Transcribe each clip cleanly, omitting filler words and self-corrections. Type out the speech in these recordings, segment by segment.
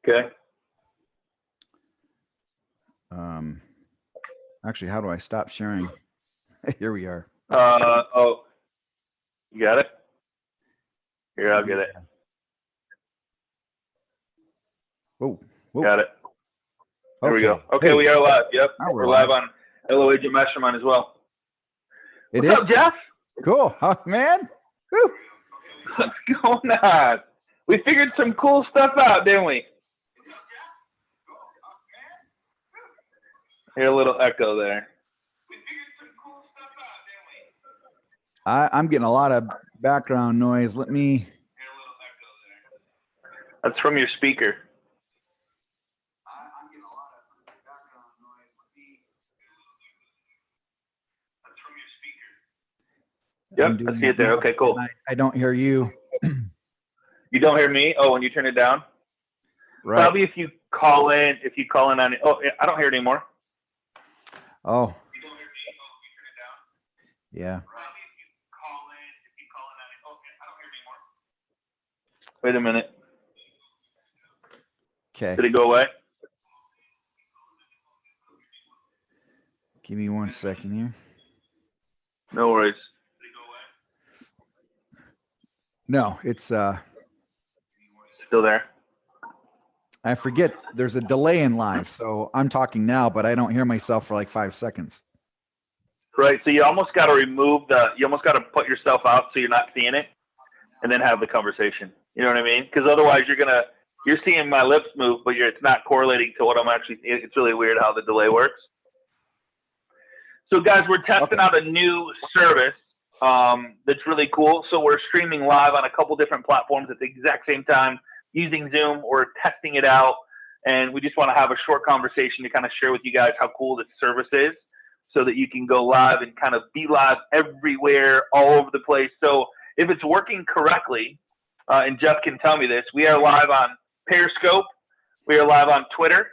Okay. Actually, how do I stop sharing? Here we are. Oh, you got it? Here, I'll get it. Whoa. Got it. There we Okay. go. Okay, Hey. we are live. Yep. Now We're live on LO Agent Mastermind as well. What's up, Jeff? Cool. Oh, man. Woo. What's going on? We figured some cool stuff out, didn't we? Hear a little echo there. I'm getting a lot of background noise. Let me. That's from your speaker. Yep, I see it there. Okay, cool. I don't hear you. You don't hear me? Oh, when you turn it down? Right. Probably if you call in on it. Oh, I don't hear it anymore. Oh. You don't hear me? Oh, you turn it down? Yeah. Probably if you call in on it. Oh, I don't hear it anymore. Wait a minute. Okay. Did it go away? Give me 1 second here. No worries. No, it's still there. I forget there's a delay in live, so I'm talking now, but I don't hear myself for like 5 seconds. Right. So you almost got to you almost got to put yourself out so you're not seeing it, and then have the conversation. You know what I mean? Because otherwise you're seeing my lips move, but it's not correlating to what I'm actually. It's really weird how the delay works. So guys, we're testing out a new service that's really cool. So we're streaming live on a couple different platforms at the exact same time using Zoom. We're testing it out, and we just want to have a short conversation to kind of share with you guys how cool this service is so that you can go live and kind of be live everywhere, all over the place. So if it's working correctly, and Jeff can tell me this, we are live on Periscope, we are live on Twitter,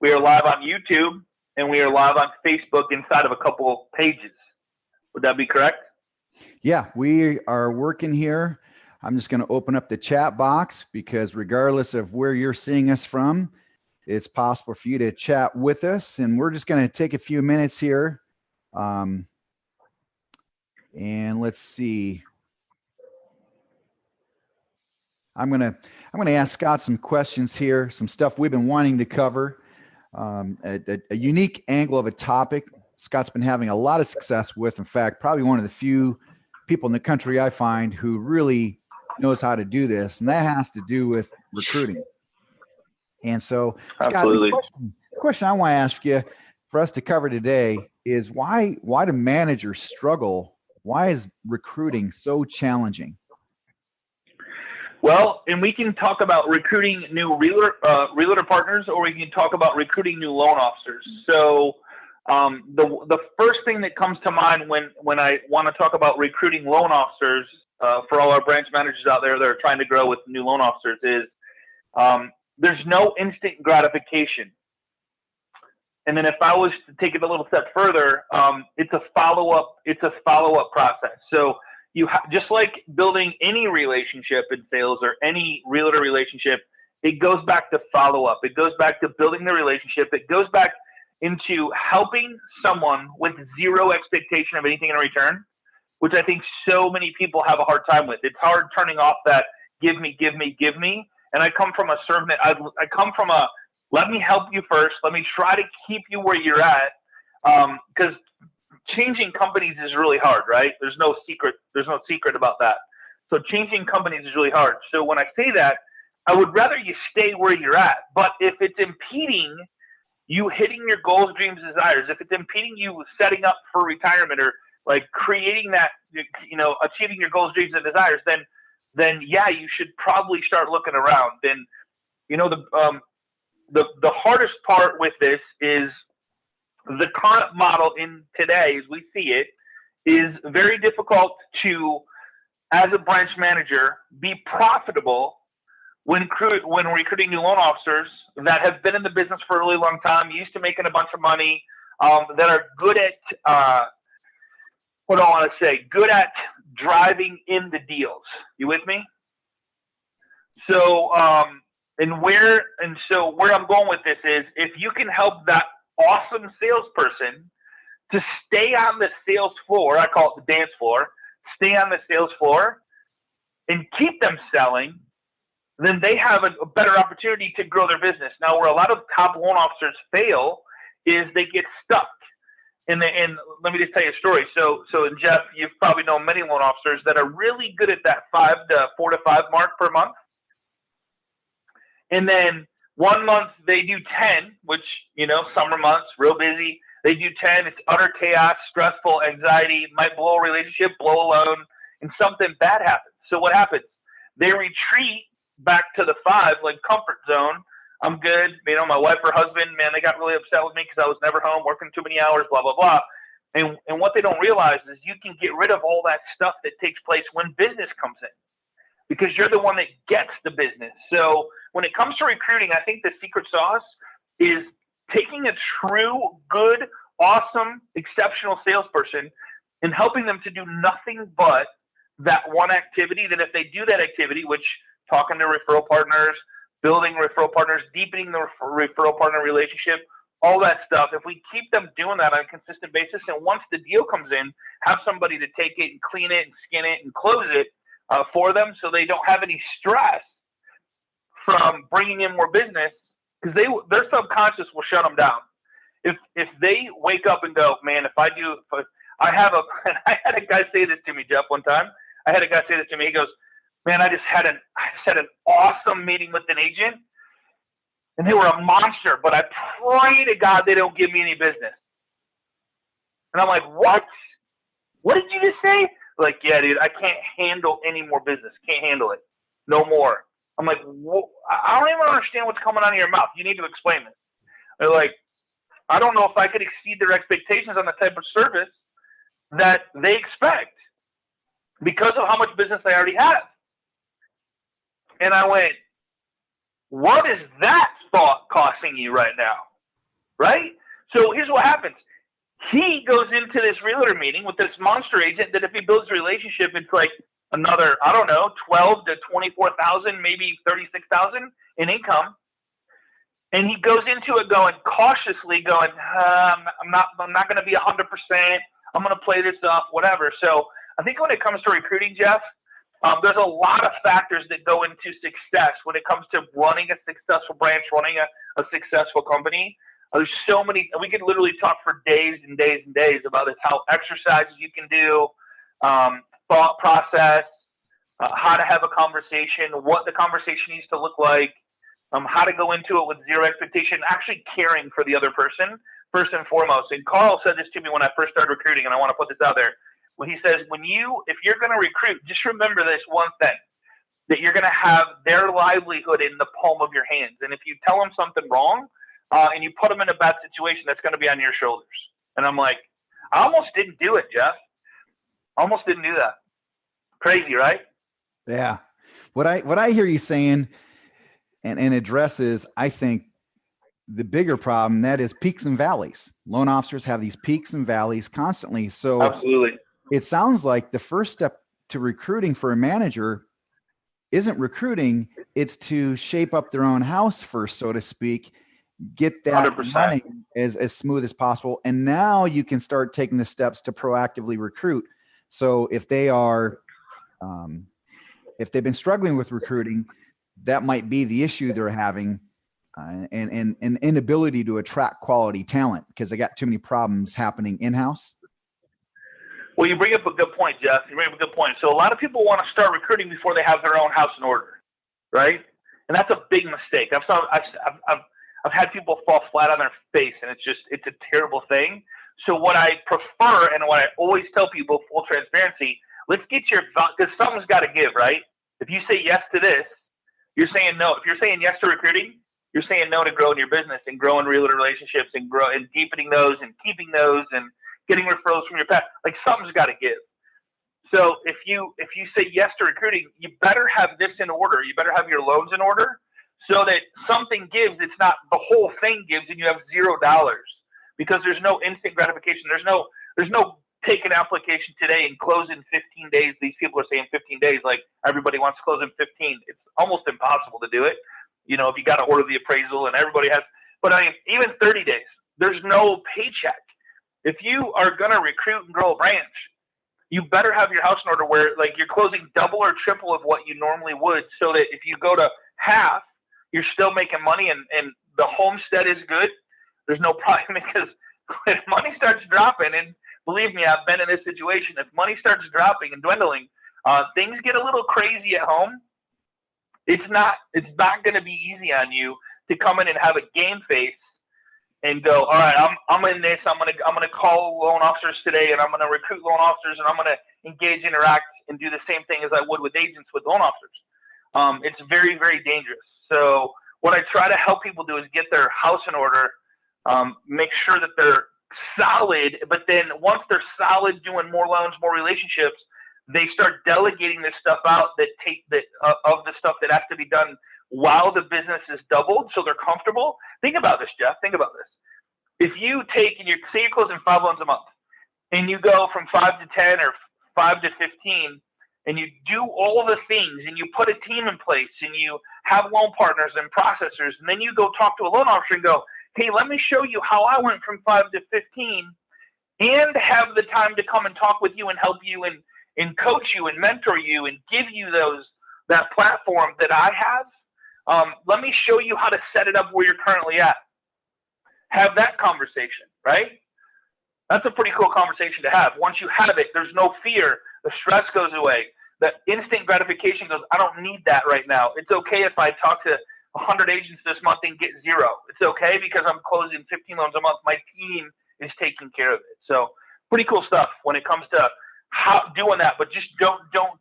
we are live on YouTube, and we are live on Facebook inside of a couple pages. Would that be correct? Yeah, we are working here. I'm just going to open up the chat box because regardless of where you're seeing us from, it's possible for you to chat with us. And we're just going to take a few minutes here. And let's see. I'm going to ask Scott some questions here, some stuff we've been wanting to cover. A unique angle of a topic Scott's been having a lot of success with. In fact, probably one of the few people in the country I find who really knows how to do this, and that has to do with recruiting. And so, Scott, the question I want to ask you for us to cover today is why do managers struggle? Why is recruiting so challenging? Well, and we can talk about recruiting new realtor partners, or we can talk about recruiting new loan officers. So the first thing that comes to mind when I want to talk about recruiting loan officers for all our branch managers out there that are trying to grow with new loan officers is there's no instant gratification. And then if I was to take it a little step further, it's a follow-up process. So just like building any relationship in sales or any realtor relationship, it goes back to follow-up. It goes back to building the relationship. It goes back into helping someone with zero expectation of anything in return, which I think so many people have a hard time with. It's hard turning off that give me. And I come from a servant. I come from a let me help you first. Let me try to keep you where you're at, because changing companies is really hard, right? There's no secret about that. So changing companies is really hard. So when I say that, I would rather you stay where you're at. But if it's impeding you hitting your goals, dreams, desires, if it's impeding you setting up for retirement or like creating that, achieving your goals, dreams, and desires, then yeah, you should probably start looking around. Then, the hardest part with this is the current model in today, as we see it, is very difficult to, as a branch manager, be profitable when recruiting new loan officers that have been in the business for a really long time, used to making a bunch of money, that are good at, good at driving in the deals. You with me? So so where I'm going with this is, if you can help that awesome salesperson to stay on the sales floor, I call it the dance floor, stay on the sales floor and keep them selling, then they have a better opportunity to grow their business. Now, where a lot of top loan officers fail is they get stuck. And let me just tell you a story. So Jeff, you've probably known many loan officers that are really good at that 4 to 5 mark per month. And then 1 month they do 10, which, summer months, real busy. They do 10. It's utter chaos, stressful, anxiety, might blow a relationship, blow a loan, and something bad happens. So what happens? They retreat back to the 5, like comfort zone. I'm good. My wife or husband, man, they got really upset with me because I was never home, working too many hours, blah, blah, blah. And what they don't realize is you can get rid of all that stuff that takes place when business comes in, because you're the one that gets the business. So when it comes to recruiting, I think the secret sauce is taking a true, good, awesome, exceptional salesperson and helping them to do nothing but that one activity, that if they do that activity, which talking to referral partners, building referral partners, deepening the referral partner relationship, all that stuff, if we keep them doing that on a consistent basis, and once the deal comes in, have somebody to take it and clean it and skin it and close it for them, so they don't have any stress from bringing in more business, because their subconscious will shut them down. If they wake up and go, man, I had a guy say this to me, Jeff, one time. He goes, man, I had an awesome meeting with an agent, and they were a monster, but I pray to God they don't give me any business. And I'm like, what? What did you just say? Like, yeah, dude, I can't handle any more business. Can't handle it. No more. I'm like, I don't even understand what's coming out of your mouth. You need to explain this. They're like, I don't know if I could exceed their expectations on the type of service that they expect because of how much business I already have. And I went, what is that thought costing you right now? Right? So here's what happens. He goes into this realtor meeting with this monster agent that if he builds a relationship, it's like another, I don't know, 12 to 24,000, maybe 36,000 in income. And he goes into it cautiously going, I'm not going to be 100%. I'm going to play this up, whatever. So I think when it comes to recruiting, Jeff, there's a lot of factors that go into success when it comes to running a successful branch, running a successful company. There's so many. We could literally talk for days and days and days about this, how exercises you can do, thought process, how to have a conversation, what the conversation needs to look like, how to go into it with zero expectation, actually caring for the other person first and foremost. And Carl said this to me when I first started recruiting, and I want to put this out there. When he says, if you're going to recruit, just remember this one thing, that you're going to have their livelihood in the palm of your hands. And if you tell them something wrong and you put them in a bad situation, that's going to be on your shoulders. And I'm like, I almost didn't do it, Jeff. Almost didn't do that. Crazy, right? Yeah. What I hear you saying and addresses, I think, the bigger problem, that is peaks and valleys. Loan officers have these peaks and valleys constantly. So absolutely. It sounds like the first step to recruiting for a manager isn't recruiting, it's to shape up their own house first, so to speak, get that 100%. running as smooth as possible. And now you can start taking the steps to proactively recruit. So if they are, if they've been struggling with recruiting, that might be the issue they're having, and an inability to attract quality talent because they got too many problems happening in-house. Well, you bring up a good point, Jeff. You bring up a good point. So a lot of people want to start recruiting before they have their own house in order, right? And that's a big mistake. I've had people fall flat on their face, and it's a terrible thing. So what I prefer and what I always tell people, full transparency, let's get because something's got to give, right? If you say yes to this, you're saying no. If you're saying yes to recruiting, you're saying no to growing your business and growing realtor relationships and deepening those and keeping those and getting referrals from your past. Like, something's got to give. So if you say yes to recruiting, you better have this in order. You better have your loans in order so that something gives. It's not the whole thing gives and you have $0, because there's no instant gratification. There's no take an application today and close in 15 days. These people are saying 15 days, like everybody wants to close in 15. It's almost impossible to do it. you know, if you got to order the appraisal and everybody has, but I mean, even 30 days, there's no paycheck. If you are going to recruit and grow a branch, you better have your house in order where like you're closing double or triple of what you normally would, so that if you go to half, you're still making money and the homestead is good. There's no problem, because if money starts dropping, and believe me, I've been in this situation, if money starts dropping and dwindling, things get a little crazy at home. It's not going to be easy on you to come in and have a game face and go, all right, I'm in this. I'm gonna call loan officers today, and I'm gonna recruit loan officers, and I'm gonna engage, interact, and do the same thing as I would with agents with loan officers. It's very, very dangerous. So what I try to help people do is get their house in order, make sure that they're solid. But then once they're solid, doing more loans, more relationships, they start delegating this stuff out of the stuff that has to be done while the business is doubled, so they're comfortable. Think about this, Jeff. Think about this. If you take and say you're closing 5 loans a month, and you go from 5 to 10 or 5 to 15, and you do all the things, and you put a team in place, and you have loan partners and processors, and then you go talk to a loan officer and go, hey, let me show you how I went from 5 to 15, and have the time to come and talk with you and help you and coach you and mentor you and give you that platform that I have. Let me show you how to set it up where you're currently at. Have that conversation, right? That's a pretty cool conversation to have. Once you have it, there's no fear. The stress goes away. The instant gratification goes, I don't need that right now. It's okay if I talk to 100 agents this month and get 0. It's okay because I'm closing 15 loans a month. My team is taking care of it. So pretty cool stuff when it comes to how doing that. But just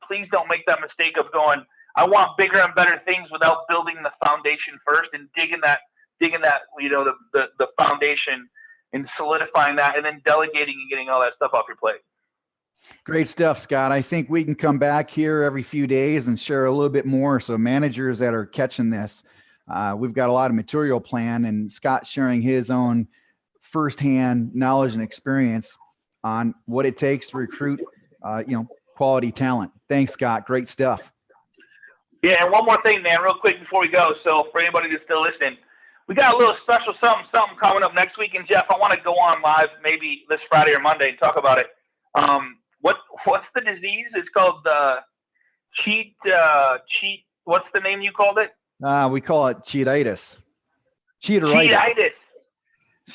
please don't make that mistake of going, I want bigger and better things without building the foundation first and digging that, you know, the foundation and solidifying that, and then delegating and getting all that stuff off your plate. Great stuff, Scott. I think we can come back here every few days and share a little bit more. So managers that are catching this, we've got a lot of material planned, and Scott sharing his own firsthand knowledge and experience on what it takes to recruit, you know, quality talent. Thanks, Scott. Great stuff. Yeah, and one more thing, man, real quick before we go. So for anybody that's still listening, we got a little special something coming up next week. And Jeff, I want to go on live maybe this Friday or Monday and talk about it. What's the disease? It's called cheat. What's the name you called it? We call it cheatitis. Cheatitis.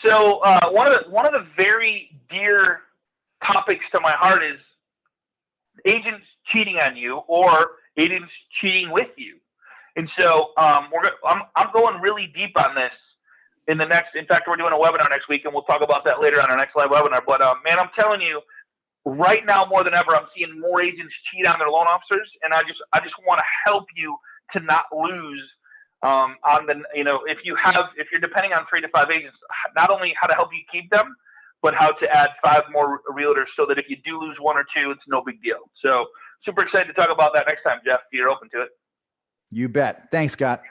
So one of the very dear topics to my heart is agents cheating on you or agents cheating with you. And so I'm going really deep on this in fact, we're doing a webinar next week, and we'll talk about that later on our next live webinar. But man, I'm telling you, right now more than ever, I'm seeing more agents cheat on their loan officers, and I just want to help you to not lose on the, you know, if you're depending on 3 to 5 agents, not only how to help you keep them, but how to add 5 more realtors so that if you do lose 1 or 2, it's no big deal. So super excited to talk about that next time, Jeff, if you're open to it. You bet. Thanks, Scott.